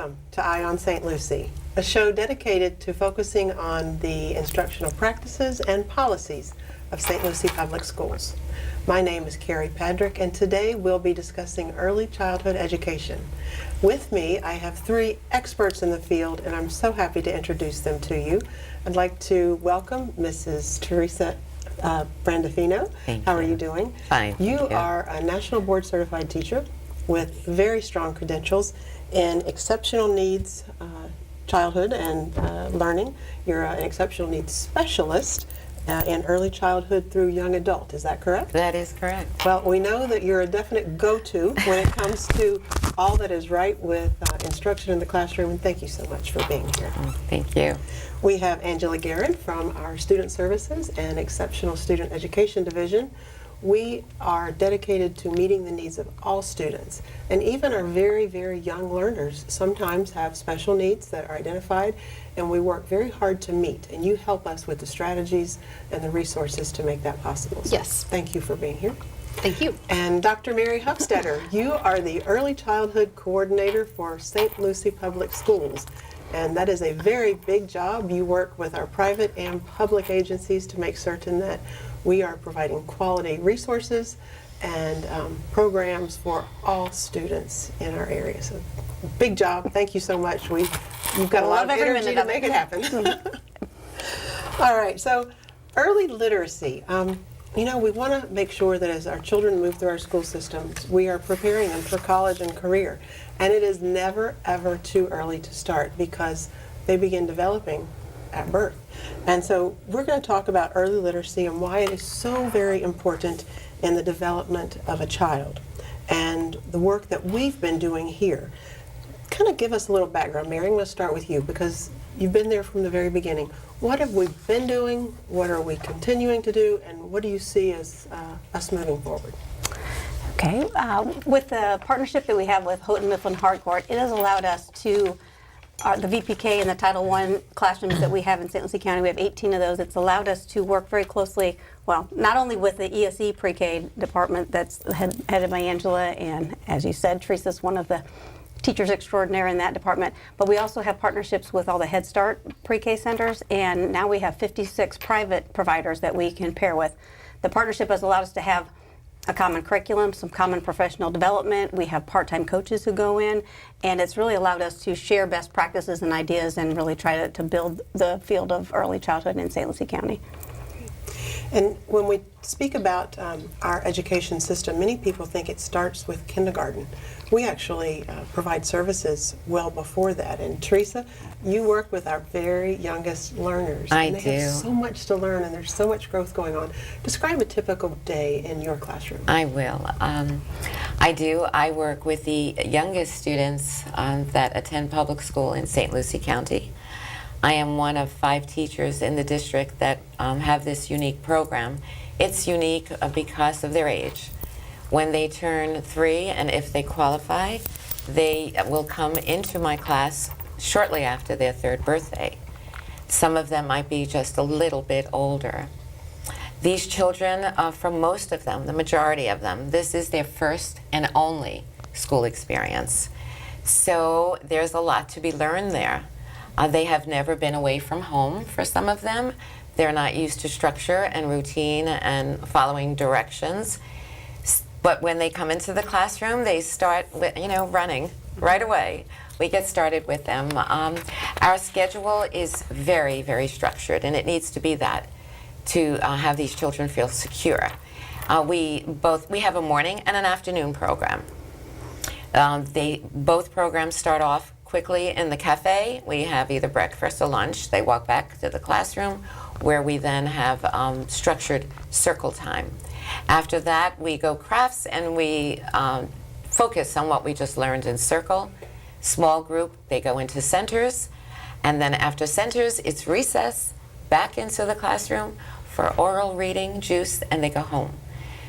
Welcome to Eye on St. Lucie, a show dedicated to focusing on the instructional practices and policies of St. Lucie Public Schools. My name is Kerry Padrick, and today we'll be discussing early childhood education. With me, I have three experts in the field, and I'm so happy to introduce them to you. I'd like to welcome Mrs. Teresa Brandofino. How are you doing? Fine. You are a national board certified teacher with very strong credentials in exceptional needs childhood and learning. You're an exceptional needs specialist in early childhood through young adult. Is that correct? That is correct. Well, we know that you're a definite go-to when it comes to all that is right with instruction in the classroom, and thank you so much for being here. Thank you. We have Angela Guerin from our Student Services and Exceptional Student Education Division. We are dedicated to meeting the needs of all students, and even our very, very young learners sometimes have special needs that are identified, and we work very hard to meet, and you help us with the strategies and the resources to make that possible. So yes. Thank you for being here. Thank you. And Dr. Mary Huffstetter, you are the Early Childhood Coordinator for St. Lucie Public Schools. And that is a very big job. You work with our private and public agencies to make certain that we are providing quality resources and programs for all students in our area. So, big job. Thank you so much. You've got a lot of energy to make it happen. All right. So, early literacy. You know, we want to make sure that as our children move through our school systems, we are preparing them for college and career. And it is never, ever too early to start because they begin developing at birth. And so we're going to talk about early literacy and why it is so very important in the development of a child and the work that we've been doing here. Kind of give us a little background. Mary, I'm going to start with you because you've been there from the very beginning. What have we been doing? What are we continuing to do? And what do you see as us moving forward? Okay. With the partnership that we have with Houghton Mifflin Harcourt, it has allowed us to, the VPK and the Title I classrooms that we have in St. Lucie County, we have 18 of those. It's allowed us to work very closely, well, not only with the ESE pre-K department that's headed by Angela, and as you said, Teresa's one of the teachers extraordinaire in that department, but we also have partnerships with all the Head Start pre-K centers, and now we have 56 private providers that we can pair with. The partnership has allowed us to have a common curriculum, some common professional development. We have part-time coaches who go in, and it's really allowed us to share best practices and ideas and really try to build the field of early childhood in St. Lucie County. And when we speak about our education system, many people think it starts with kindergarten. We actually provide services well before that. And Teresa, you work with our very youngest learners. I and they do. have so much to learn, and there's so much growth going on. Describe a typical day in your classroom. I will. I do. I work with the youngest students that attend public school in St. Lucie County. I am one of 5 teachers in the district that have this unique program. It's unique because of their age. When they turn 3, and if they qualify, they will come into my class shortly after their 3rd birthday. Some of them might be just a little bit older. These children, for most of them, the majority of them, this is their first and only school experience. So there's a lot to be learned there. They have never been away from home for some of them. They're not used to structure and routine and following directions. But when they come into the classroom, they start running right away. We get started with them. Our schedule is very, very structured, and it needs to be that to have these children feel secure. We have a morning and an afternoon program. Both programs start off quickly in the cafe. We have either breakfast or lunch. They walk back to the classroom where we then have structured circle time. After that, we go crafts and we focus on what we just learned in circle. Small group, they go into centers. And then after centers, it's recess, back into the classroom for oral reading, juice, and they go home.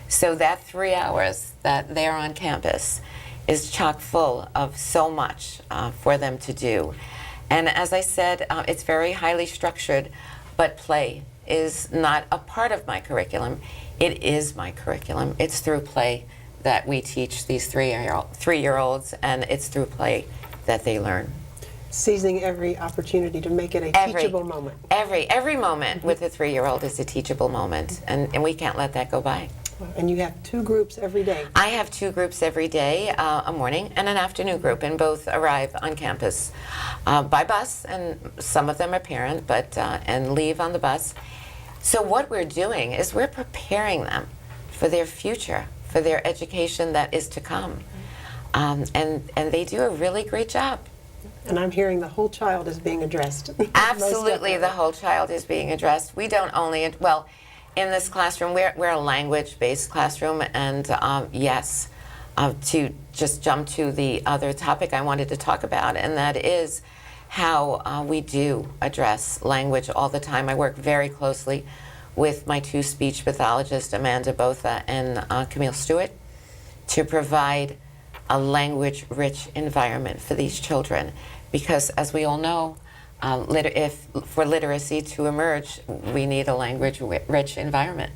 So that 3 hours that they're on campus is chock full of so much for them to do. And as I said, it's very highly structured, but play is not a part of my curriculum. It is my curriculum. It's through play that we teach these three-year-olds, and it's through play that they learn. seizing every opportunity to make it a teachable moment. Every moment with a 3-year-old is a teachable moment, and we can't let that go by. And you have 2 groups every day. I have 2 groups every day, a morning and an afternoon group, and both arrive on campus by bus, and some of them are parent, but and leave on the bus. So what we're doing is we're preparing them for their future, for their education that is to come, and they do a really great job. And I'm hearing the whole child is being addressed. Absolutely, the whole child is being addressed. We don't only, well, in this classroom, we're a language-based classroom, and yes, to just jump to the other topic I wanted to talk about, and that is how we do address language all the time. I work very closely with my 2 speech pathologists, Amanda Botha and Camille Truitt, to provide a language-rich environment for these children, because as we all know, for literacy to emerge, we need a language-rich environment,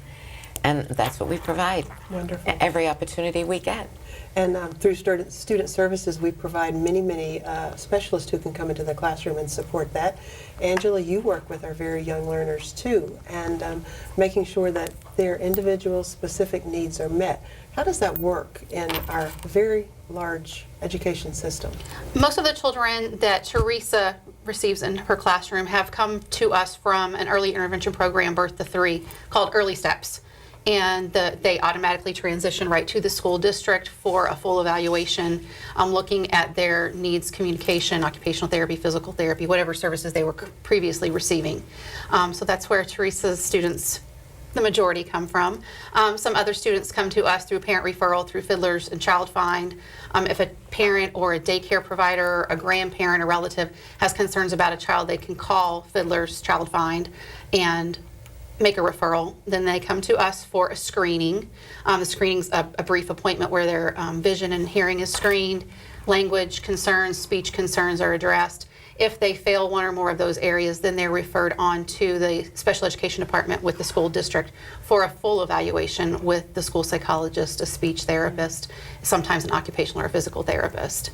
and that's what we provide. Wonderful. Every opportunity we get. And through student services, we provide many specialists who can come into the classroom and support that. Angela, you work with our very young learners too, and making sure that their individual specific needs are met. How does that work in our very large education system? Most of the children that Teresa receives in her classroom have come to us from an early intervention program, Birth to 3, called Early Steps. And they automatically transition right to the school district for a full evaluation, looking at their needs, communication, occupational therapy, physical therapy, whatever services they were previously receiving. So that's where Teresa's students, the majority, come from. Some other students come to us through parent referral, through Fiddlers and Child Find. If a parent or a daycare provider, a grandparent, a relative has concerns about a child, they can call Fiddlers Child Find and make a referral. Then they come to us for a screening. The screening's a brief appointment where their vision and hearing is screened, language concerns, speech concerns are addressed. If they fail one or more of those areas, then they're referred on to the special education department with the school district for a full evaluation with the school psychologist, a speech therapist, sometimes an occupational or physical therapist.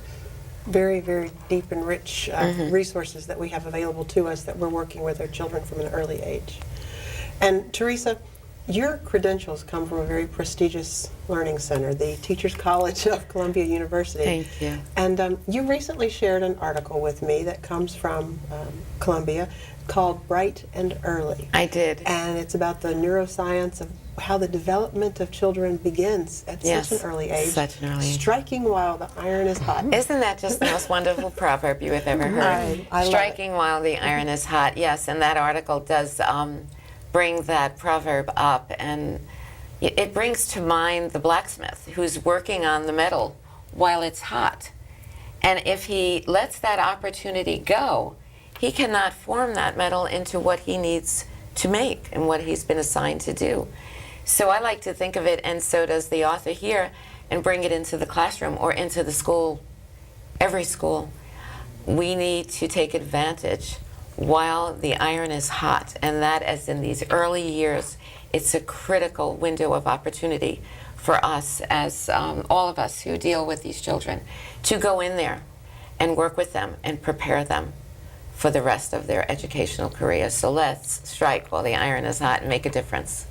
Very, very deep and rich resources that we have available to us that we're working with our children from an early age. And Teresa, your credentials come from a very prestigious learning center, the Teachers College of Columbia University. Thank you. And you recently shared an article with me that comes from Columbia called Bright and Early. I did. And it's about the neuroscience of how the development of children begins at such an early age. Such an early age. Striking while the iron is hot. Isn't that just the most wonderful proverb you have ever heard? I love Striking while the iron is hot. Yes, and that article does bring that proverb up, and it brings to mind the blacksmith who's working on the metal while it's hot. And if he lets that opportunity go, he cannot form that metal into what he needs to make and what he's been assigned to do. So I like to think of it, and so does the author here, and bring it into the classroom or into the school, every school. We need to take advantage while the iron is hot, and that, as in these early years, it's a critical window of opportunity for us, as all of us who deal with these children, to go in there and work with them and prepare them for the rest of their educational career. So let's strike while the iron is hot and make a difference.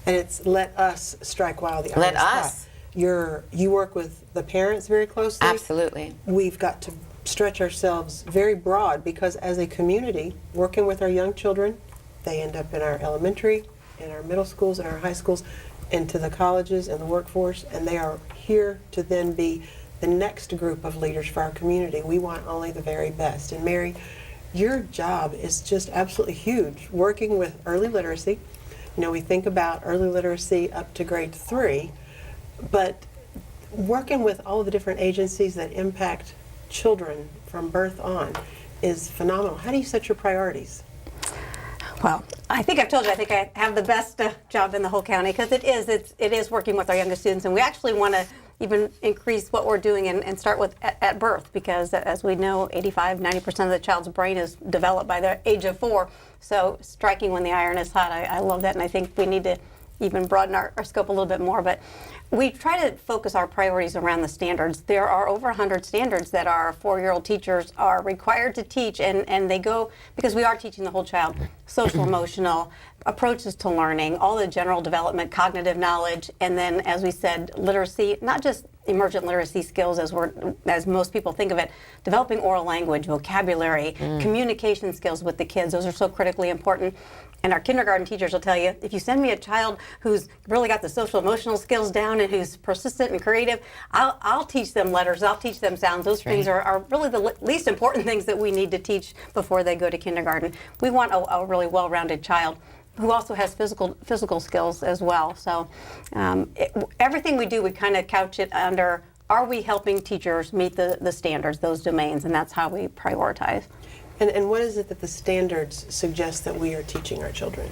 And it's let us strike while the iron is hot. Let us. You work with the parents very closely. Absolutely. We've got to stretch ourselves very broad, because as a community, working with our young children, they end up in our elementary, in our middle schools, in our high schools, into the colleges and the workforce, and they are here to then be the next group of leaders for our community. We want only the very best. And Mary, your job is just absolutely huge, working with early literacy. You know, we think about early literacy up to grade 3, but working with all of the different agencies that impact children from birth on is phenomenal. How do you set your priorities? Well, I think I've told you, I think I have the best job in the whole county, because it is working with our youngest students, and we actually want to even increase what we're doing and start with at birth, because as we know, 85–90% of the child's brain is developed by the age of 4. So striking when the iron is hot, I love that, and I think we need to even broaden our scope a little bit more. But we try to focus our priorities around the standards. There are over 100 standards that our 4-year-old teachers are required to teach, and they go, because we are teaching the whole child, social, emotional, approaches to learning, all the general development, cognitive knowledge, and then, as we said, literacy, not just emergent literacy skills as most people think of it, developing oral language, vocabulary, communication skills with the kids. Those are so critically important. And our kindergarten teachers will tell you, if you send me a child who's really got the social emotional skills down and who's persistent and creative, I'll teach them letters, I'll teach them sounds. Those things are really the least important things that we need to teach before they go to kindergarten. We want a really well-rounded child who also has physical skills as well. So everything we do, we kind of couch it under, are we helping teachers meet the standards, those domains, and that's how we prioritize. And what is it that the standards suggest that we are teaching our children?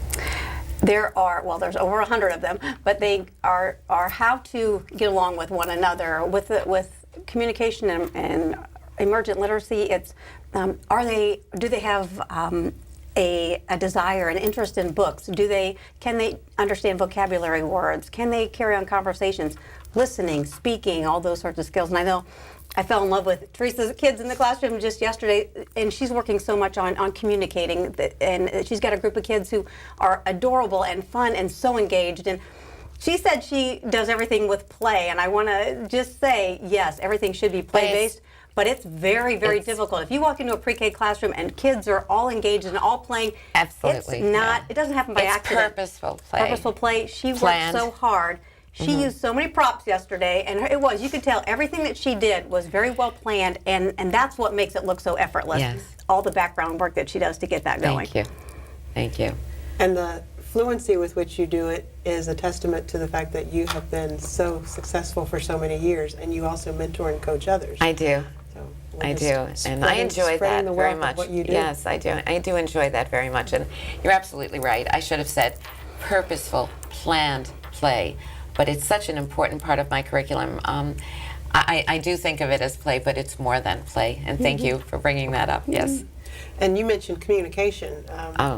There's over 100 of them, but they are how to get along with one another, with communication and emergent literacy. It's do they have a desire, an interest in books? Can they understand vocabulary words? Can they carry on conversations, listening, speaking, all those sorts of skills? And I know I fell in love with Teresa's kids in the classroom just yesterday, and she's working so much on communicating, and she's got a group of kids who are adorable and fun and so engaged. And she said she does everything with play, and I want to just say, yes, everything should be play-based, but it's very, very difficult. If you walk into a pre-K classroom and kids are all engaged and all playing, absolutely, it's not. It doesn't happen by accident. Purposeful play. Purposeful play. She worked so hard. She used so many props yesterday, and you could tell everything that she did was very well planned, and that's what makes it look so effortless. Yes. All the background work that she does to get that going. Thank you. And the fluency with which you do it is a testament to the fact that you have been so successful for so many years, and you also mentor and coach others. I do. So I do, and I enjoy that very much. What you do. Yes, I do. I do enjoy that very much, and you're absolutely right. I should have said purposeful, planned play. But it's such an important part of my curriculum. I do think of it as play, but it's more than play. And thank you for bringing that up. Yes. And you mentioned communication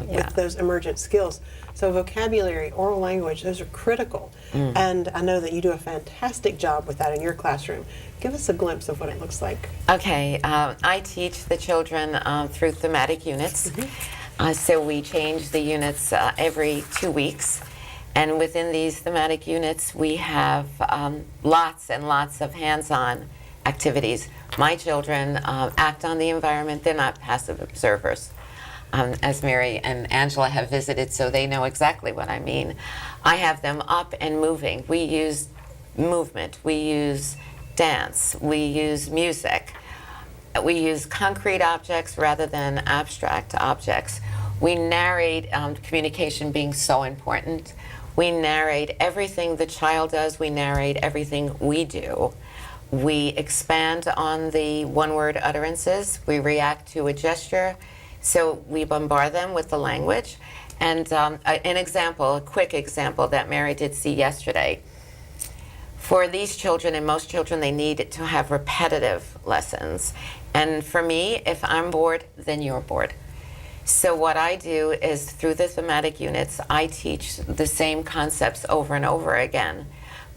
with those emergent skills. So vocabulary, oral language, those are critical. And I know that you do a fantastic job with that in your classroom. Give us a glimpse of what it looks like. Okay. I teach the children through thematic units. So we change the units every 2 weeks. And within these thematic units, we have lots and lots of hands-on activities. My children act on the environment. They're not passive observers, as Mary and Angela have visited, so they know exactly what I mean. I have them up and moving. We use movement. We use dance. We use music. We use concrete objects rather than abstract objects. We narrate, communication being so important. We narrate everything the child does. We narrate everything we do. We expand on the one-word utterances. We react to a gesture. So we bombard them with the language. And a quick example that Mary did see yesterday. For these children and most children, they need to have repetitive lessons. And for me, if I'm bored, then you're bored. So what I do is through the thematic units, I teach the same concepts over and over again.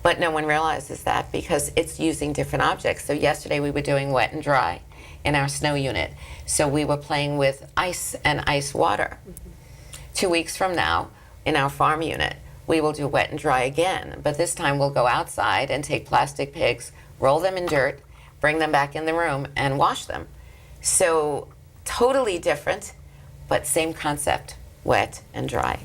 But no one realizes that because it's using different objects. So yesterday we were doing wet and dry in our snow unit. So we were playing with ice and ice water. 2 weeks from now, in our farm unit, we will do wet and dry again. But this time we'll go outside and take plastic pigs, roll them in dirt, bring them back in the room, and wash them. So totally different, but same concept, wet and dry.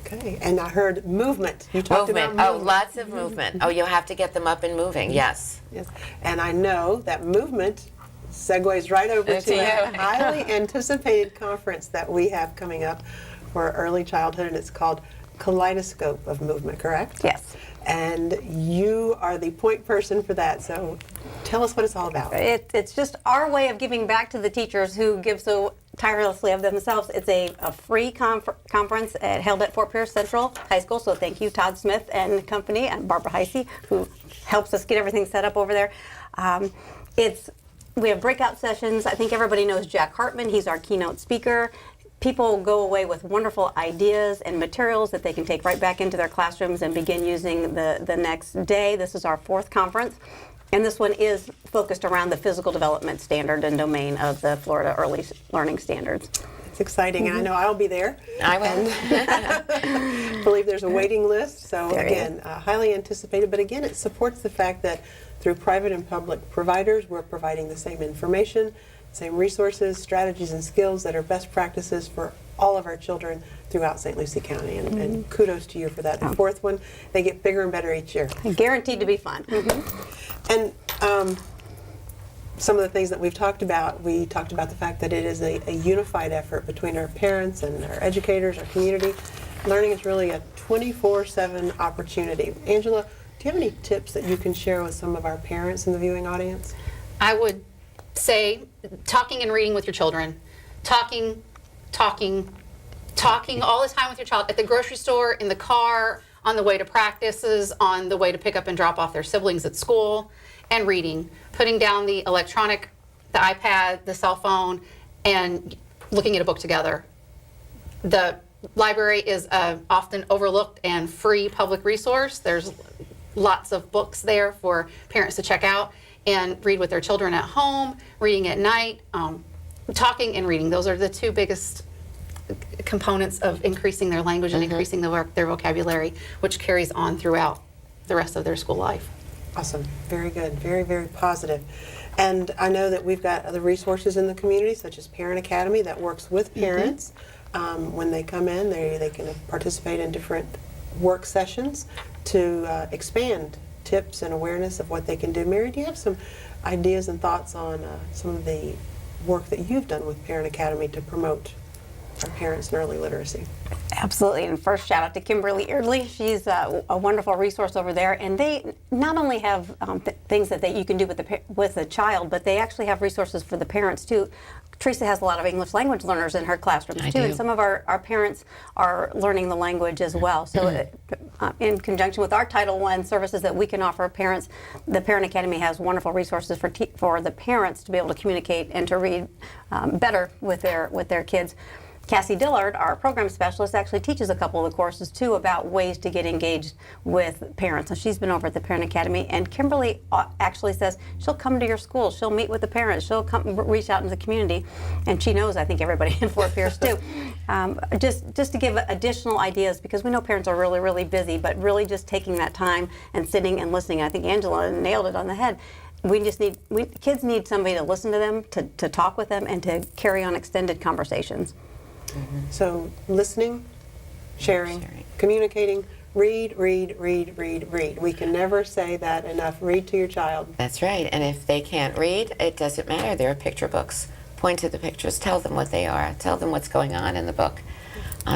Okay, and I heard movement. You talked about movement. Oh, lots of movement. Oh, you'll have to get them up and moving, yes. Yes, and I know that movement segues right over to a highly anticipated conference that we have coming up for early childhood, and it's called Kaleidoscope of Movement, correct? Yes. And you are the point person for that, so tell us what it's all about. It's just our way of giving back to the teachers who give so tirelessly of themselves. It's a free conference held at Fort Pierce Central High School, so thank you, Todd Smith and company, and Barbara Heisey, who helps us get everything set up over there. We have breakout sessions. I think everybody knows Jack Hartman. He's our keynote speaker. people go away with wonderful ideas and materials that they can take right back into their classrooms and begin using the next day. This is our 4th conference, and this one is focused around the physical development standard and domain of the Florida Early Learning Standards. It's exciting, and I know I'll be there. I will. I believe there's a waiting list, so There again, highly anticipated. But again, it supports the fact that through private and public providers, we're providing the same information, same resources, strategies, and skills that are best practices for all of our children throughout St. Lucie County. And kudos to you for that. The 4th one, they get bigger and better each year. Guaranteed to be fun. And some of the things that we've talked about, we talked about the fact that it is a unified effort between our parents and our educators, our community. Learning is really a 24/7 opportunity. Angela, do you have any tips that you can share with some of our parents in the viewing audience? I would say talking and reading with your children. Talking all the time with your child at the grocery store, in the car, on the way to practices, on the way to pick up and drop off their siblings at school, and reading. Putting down the electronic, the iPad, the cell phone, and looking at a book together. The library is a often overlooked and free public resource. There's lots of books there for parents to check out and read with their children at home, reading at night, talking and reading. Those are the 2 biggest components of increasing their language and increasing their vocabulary, which carries on throughout the rest of their school life. Awesome. Very good. Very, very positive. And I know that we've got other resources in the community, such as Parent Academy, that works with parents. When they come in, they can participate in different work sessions to expand tips and awareness of what they can do. Mary, do you have some ideas and thoughts on some of the work that you've done with Parent Academy to promote our parents in early literacy? Absolutely, and first shout out to Kimberly Eardley. She's a wonderful resource over there, and they not only have things that you can do with the child, but they actually have resources for the parents too. Teresa has a lot of English language learners in her classrooms too, and some of our parents are learning the language as well. So in conjunction with our Title I services that we can offer parents, the Parent Academy has wonderful resources for the parents to be able to communicate and to read better with their kids. Cassie Dillard, our program specialist, actually teaches a couple of the courses too about ways to get engaged with parents. So she's been over at the Parent Academy, and Kimberly actually says she'll come to your school, she'll meet with the parents, she'll come reach out into the community, and she knows, I think, everybody in Fort Pierce too. Just to give additional ideas, because we know parents are really, really busy, but really just taking that time and sitting and listening. I think Angela nailed it on the head. Kids need somebody to listen to them, to talk with them, and to carry on extended conversations. So listening, sharing, communicating, read. We can never say that enough. Read to your child. That's right. And if they can't read, it doesn't matter. There are picture books. Point to the pictures. Tell them what they are. Tell them what's going on in the book.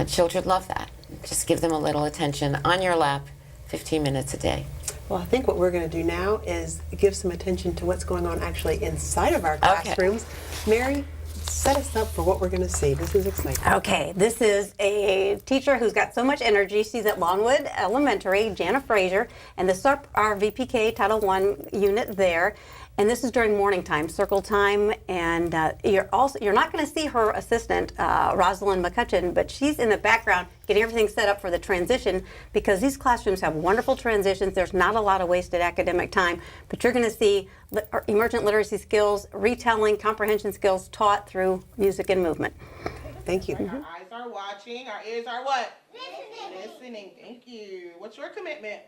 Children love that. Just give them a little attention on your lap, 15 minutes a day. Well, I think what we're going to do now is give some attention to what's going on actually inside of our classrooms. Mary, set us up for what we're going to see. This is exciting. Okay, this is a teacher who's got so much energy. She's at Longwood Elementary, Jana Frazier, and this is our VPK Title I unit there. And this is during morning time, circle time, and you're not going to see her assistant, Rosalind McCutcheon, but she's in the background getting everything set up for the transition, because these classrooms have wonderful transitions. There's not a lot of wasted academic time, but you're going to see emergent literacy skills, retelling, comprehension skills taught through music and movement. Thank you. Our eyes are watching, our ears are what? Listening. Thank you. What's your commitment?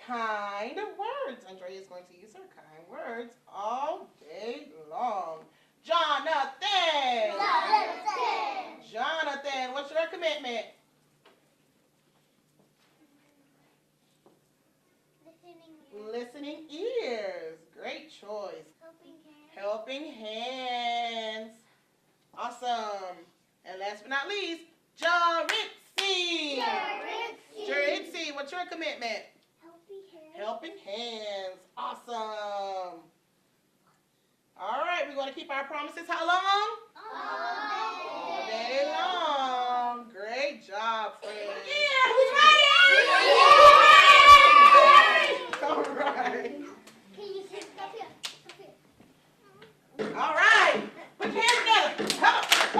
Kind words. Andrea is going to use her kind words all day long. Jonathan, what's your commitment? Listening ears. Great choice. Helping hands. Awesome. And last but not least, Jaritzi. Jaritzi, what's your commitment? Helping hands. Awesome. All right, we're going to keep our promises how long? All day long. Great job, friends. Yeah, who's ready? All right. All right. Put your hands together. Come on.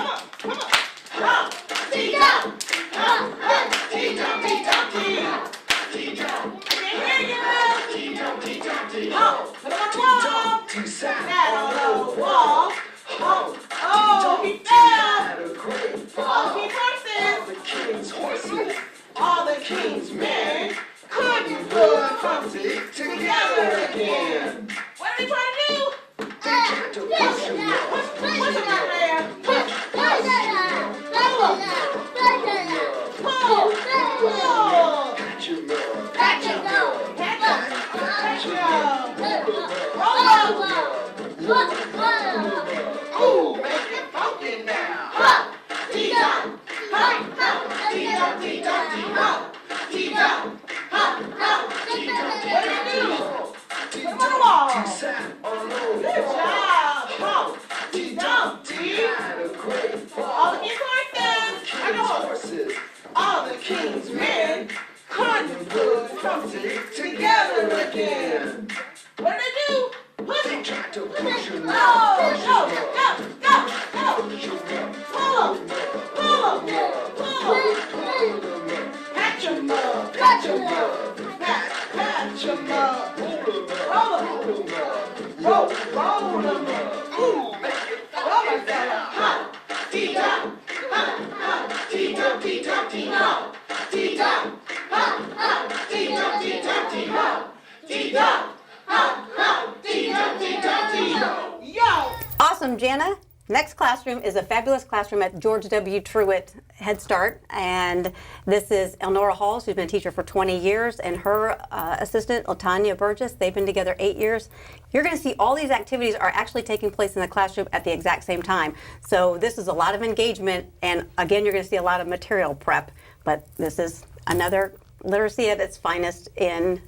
Jana. Next classroom is a fabulous classroom at George W. Truitt Head Start, and this is Elnora Halls, who's been a teacher for 20 years, and her assistant, Latanya Burgess. They've been together 8 years. You're going to see all these activities are actually taking place in the classroom at the exact same time. So this is a lot of engagement, and again, you're going to see a lot of material prep, but this is another literacy at its finest in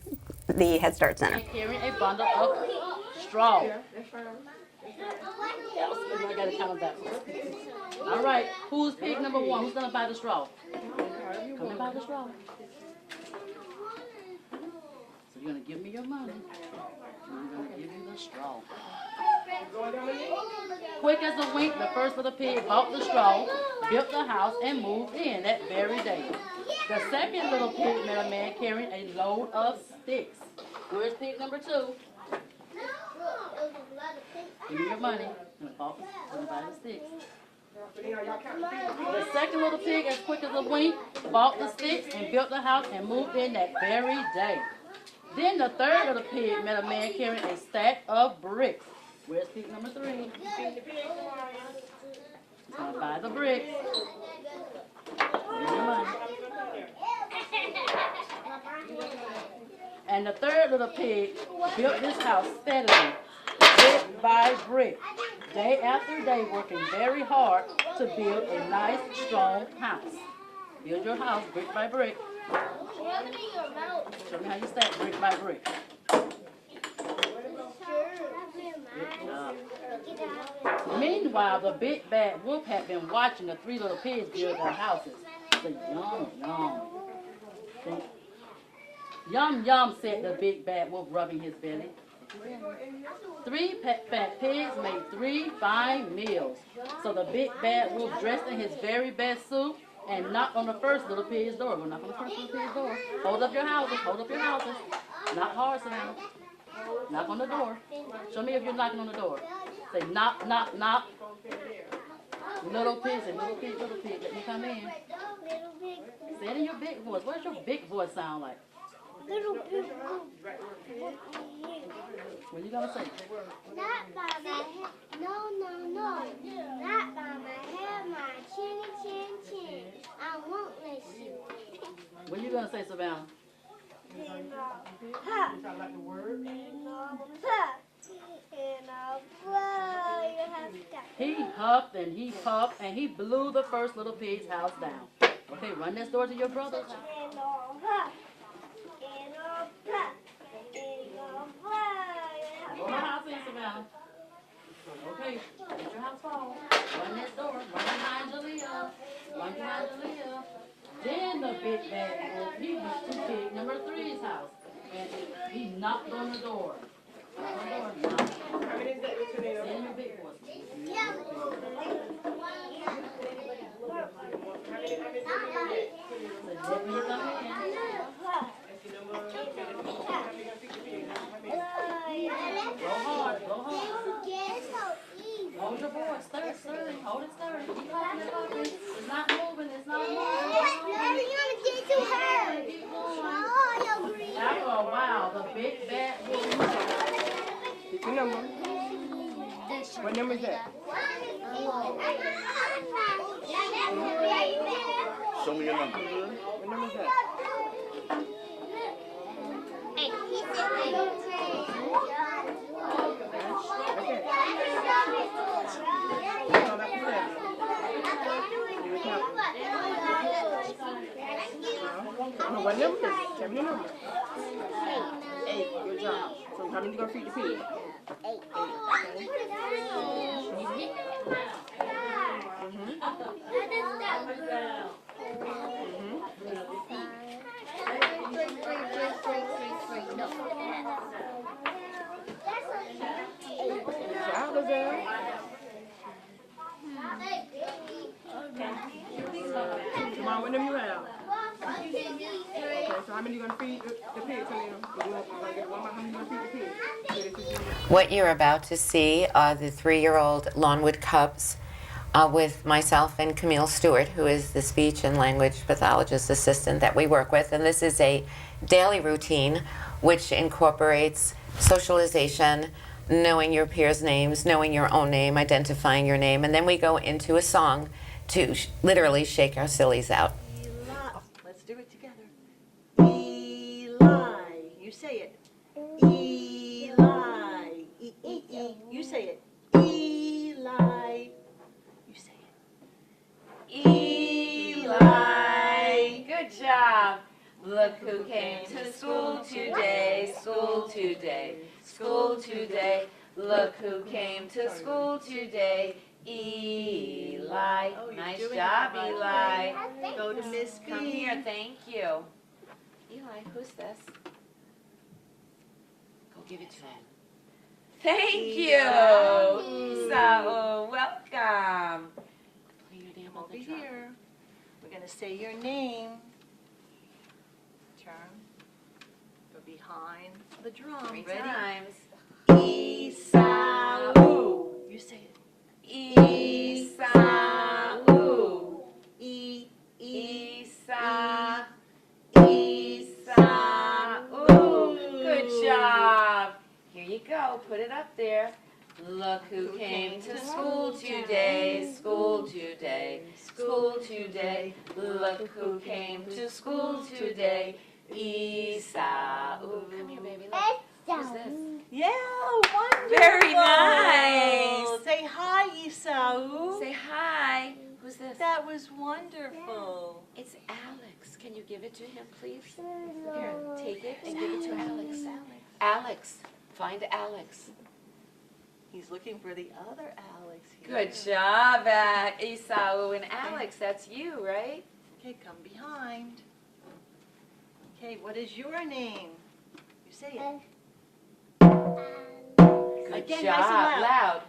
the Head Start Center. Carrying a bundle of straw. I gotta count that. All right, who's pig number 1? Who's gonna buy the straw? Come and buy the straw. So you're gonna give me your money. I'm gonna give you the straw. Quick as a wink, the first little pig bought the straw, built the house, and moved in that very day. The second little pig met a man carrying a load of sticks. Where's pig number 2? Give me your money. I'm gonna buy the sticks. The second little pig, as quick as a wink, bought the sticks and built the house and moved in that very day. Then the third little pig met a man carrying a stack of bricks. Where's pig number 3? He's gonna buy the bricks. Give me your money. And the third little pig built this house steadily, brick by brick, day after day, working very hard to build a nice, strong house. Build your house brick by brick. Show me how you stack brick by brick. Good job. Meanwhile, the big bad wolf had been watching the 3 little pigs build their houses. So yum, yum. Yum, yum, said the big bad wolf, rubbing his belly. 3 fat pigs made 3 fine meals. So the big bad wolf dressed in his very best suit and knocked on the first little pig's door. We'll knock on the first little pig's door. Hold up your houses, hold up your houses. Not hard, Savannah. Knock on the door. Show me if you're knocking on the door. Say knock, knock, knock. Little pig, say little pig, let me come in. Say it in your big voice. What does your big voice sound like? Little pig. What are you gonna say? Not by my head. No, no, no. Not by my head, my chinny chin chin. I won't let you. What are you gonna say, Savannah? Ha. Ha. And I'll blow your house down. He huffed and he puffed and he blew the first little pig's house down. Okay, run this door to your brother's house. And I'll huff. And I'll puff. And I'll blow your house Go to the house in, Savannah. Okay, get your house fall. Run this door. Run behind Jalea. Run behind Jalea. Then the big bad wolf, he went to pig number 3's house. And he knocked on the door. Knocked on the door. Say in your big voice. So let me come in. Go hard, go hard. Hold your voice, stir, stir, hold it, stir. Keep hopping, keep hopping. It's not moving, it's not moving. After a while, the big bad wolf. Pick your number. What number is that? Show me your number. What number is that? What number? Tell me your number. 8. Good job. So how many you gonna feed the pig? 8. Job, Lizelle. Come on, what number you have? Okay, so how many you gonna feed the pig, Selena? How many you gonna feed the pig? What you're about to see are the 3-year-old Lawnwood Cubs with myself and Camille Stewart, who is the speech and language pathologist assistant that we work with. And this is a daily routine which incorporates socialization, knowing your peers' names, knowing your own name, identifying your name, and then we go into a song to literally shake our sillies out. Eli. Let's do it together. Eli. You say it. Eli. E. You say it. Eli. You say it. Eli, good job. Look who came to school today, school today, school today. Look who came to school today, Eli. Oh, you're Nice doing job, it. Eli. Go to Miss B. Come here, thank you. Eli, who's this? Go give it to him. Thank you. So, welcome. Play your name on Over the drum. here. We're going to say your name. Turn. Go behind the drum. 3 Ready? times. Esau. You say it. Esau. Esau. Esau. Good job. Here you go. Put it up there. Look who came to school today, school today, school today. Look who came to school today, Esau. Come here, baby. Look. Who's this? Yeah, wonderful. Very nice. Say hi, Esau. Say hi. Who's this? That was wonderful. It's Alex. Can you give it to him, please? Here, take it and give it to Alex. Alex. Find Alex. He's looking for the other Alex here. Good job, Esau and Alex. That's you, right? Okay, come behind. Okay, what is your name? You say it. Good Again, job. nice and Loud.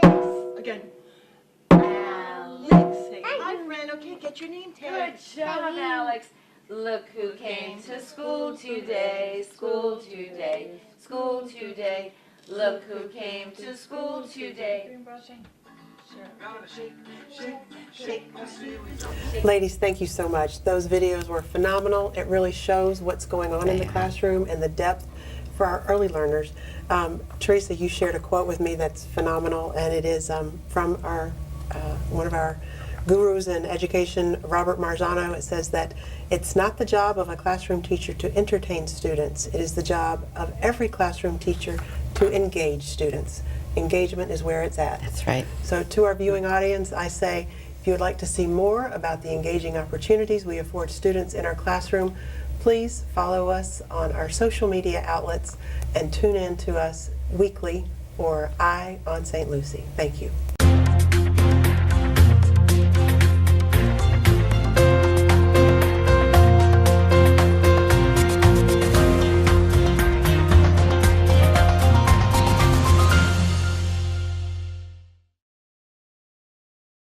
Alex. Again. Alex. Say hi, friend. Okay, get your name tag. Good job, Alex. Look who came to school today, school today, school today. Look who came to school today. Ladies, thank you so much. Those videos were phenomenal. It really shows what's going on in the classroom and the depth for our early learners. Teresa, you shared a quote with me that's phenomenal, and it is from our one of our gurus in education, Robert Marzano. It says that it's not the job of a classroom teacher to entertain students. It is the job of every classroom teacher to engage students. Engagement is where it's at. That's right. So to our viewing audience, I say, if you would like to see more about the engaging opportunities we afford students in our classroom, please follow us on our social media outlets and tune in to us weekly for Eye on St. Lucie. Thank you.